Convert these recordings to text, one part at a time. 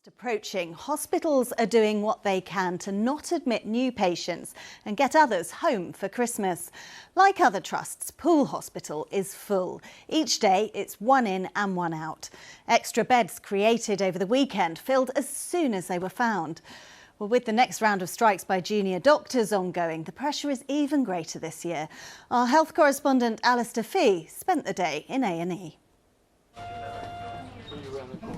Approaching, hospitals are doing what they can to not admit new patients and get others home for Christmas. Like other trusts, Poole Hospital is full. Each day it's one in and one out. Extra beds created over the weekend filled as soon as they were found. Well, with the next round of strikes by junior doctors ongoing, the pressure is even greater this year. Our health correspondent Alistair Fee spent the day in A&E.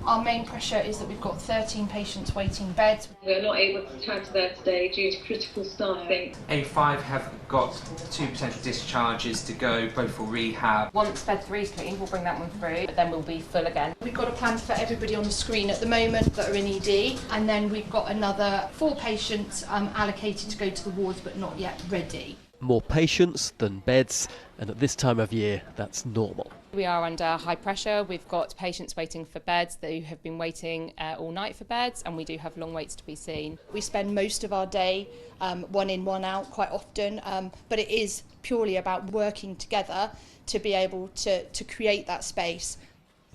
Our main pressure is that we've got 13 patients waiting beds. We're not able to turn to there today due to critical staffing. A5 have got 2 potential discharges to go, both for rehab. Once bed 3 is clean, we'll bring that one through, but then we'll be full again. We've got a plan for everybody on the screen at the moment that are in ED, and then we've got another 4 patients allocated to go to the wards but not yet ready. More patients than beds, and at this time of year, that's normal. We are under high pressure. We've got patients waiting for beds who have been waiting all night for beds, and we do have long waits to be seen. We spend most of our day one in, one out quite often, but it is purely about working together to be able to create that space.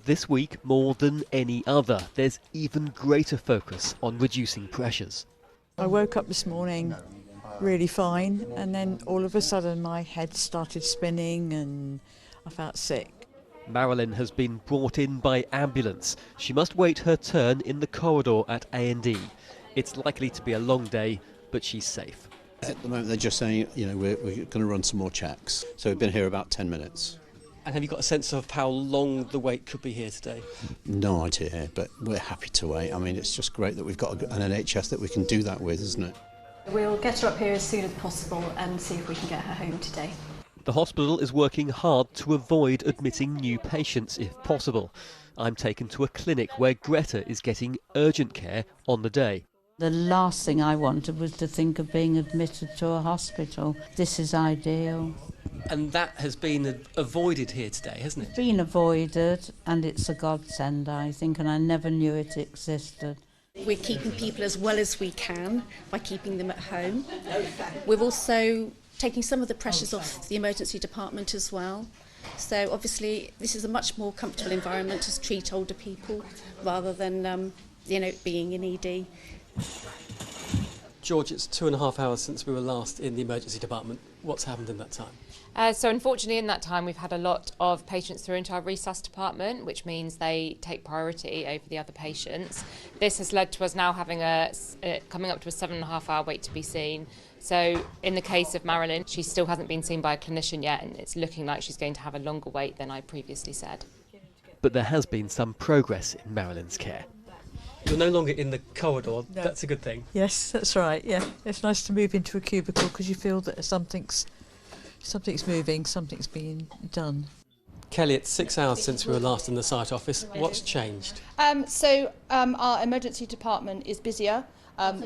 This week, more than any other, there's even greater focus on reducing pressures. I woke up this morning really fine, and then all of a sudden my head started spinning and I felt sick. Marilyn has been brought in by ambulance. She must wait her turn in the corridor at A&E. It's likely to be a long day, but she's safe. At the moment they're just saying, we're going to run some more checks. So we've been here about 10 minutes. And have you got a sense of how long the wait could be here today? No idea, but we're happy to wait. I mean, it's just great that we've got an NHS that we can do that with, isn't it? We'll get her up here as soon as possible and see if we can get her home today. The hospital is working hard to avoid admitting new patients if possible. I'm taken to a clinic where Greta is getting urgent care on the day. The last thing I wanted was to think of being admitted to a hospital. This is ideal. And that has been avoided here today, hasn't it? It's been avoided, and it's a godsend, I think, and I never knew it existed. We're keeping people as well as we can by keeping them at home. We're also taking some of the pressures off the emergency department as well. So obviously this is a much more comfortable environment to treat older people rather than being in ED. George, it's 2.5 hours since we were last in the emergency department. What's happened in that time? So unfortunately in that time we've had a lot of patients through into our resus department, which means they take priority over the other patients. This has led to us now having coming up to a 7.5 hour wait to be seen. So in the case of Marilyn, she still hasn't been seen by a clinician yet, and it's looking like she's going to have a longer wait than I previously said. But there has been some progress in Marilyn's care. You're no longer in the corridor. No. That's a good thing. Yes, that's right, yeah. It's nice to move into a cubicle because you feel that something's moving, something's being done. Kelly, it's 6 hours since we were last in the site office. What's changed? Our emergency department is busier.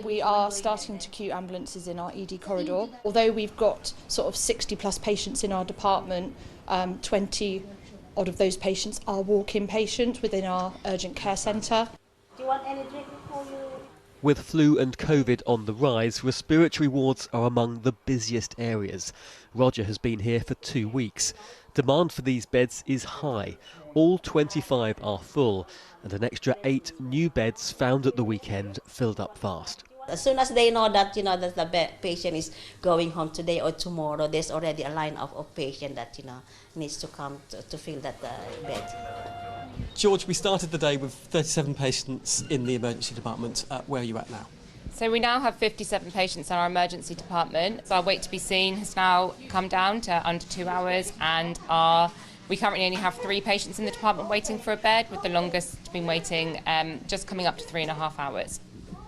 We are starting to queue ambulances in our ED corridor. Although we've got sort of 60 plus patients in our department, 20 odd of those patients are walk-in patients within our urgent care centre. Do you want any drink before you? With flu and COVID on the rise, respiratory wards are among the busiest areas. Roger has been here for 2 weeks. Demand for these beds is high. All 25 are full, and an extra 8 new beds found at the weekend filled up fast. As soon as they know that that the patient is going home today or tomorrow, there's already a line of patient that needs to come to fill that bed. George, we started the day with 37 patients in the emergency department. Where are you at now? So we now have 57 patients in our emergency department. So our wait to be seen has now come down to under 2 hours, and we currently only have 3 patients in the department waiting for a bed, with the longest been waiting just coming up to 3.5 hours.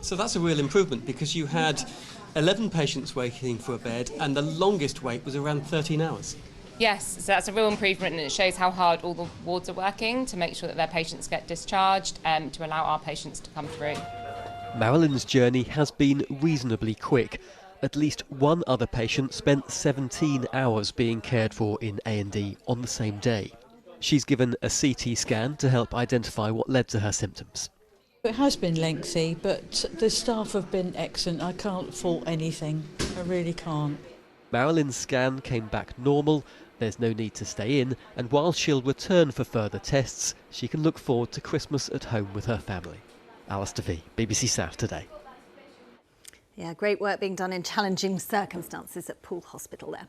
So that's a real improvement, because you had 11 patients waiting for a bed and the longest wait was around 13 hours. Yes, so that's a real improvement, and it shows how hard all the wards are working to make sure that their patients get discharged to allow our patients to come through. Marilyn's journey has been reasonably quick. At least one other patient spent 17 hours being cared for in A&E on the same day. She's given a CT scan to help identify what led to her symptoms. It has been lengthy, but the staff have been excellent. I can't fault anything. I really can't. Marilyn's scan came back normal. There's no need to stay in, and while she'll return for further tests, she can look forward to Christmas at home with her family. Alistair V, BBC South Today. Yeah, great work being done in challenging circumstances at Poole Hospital there.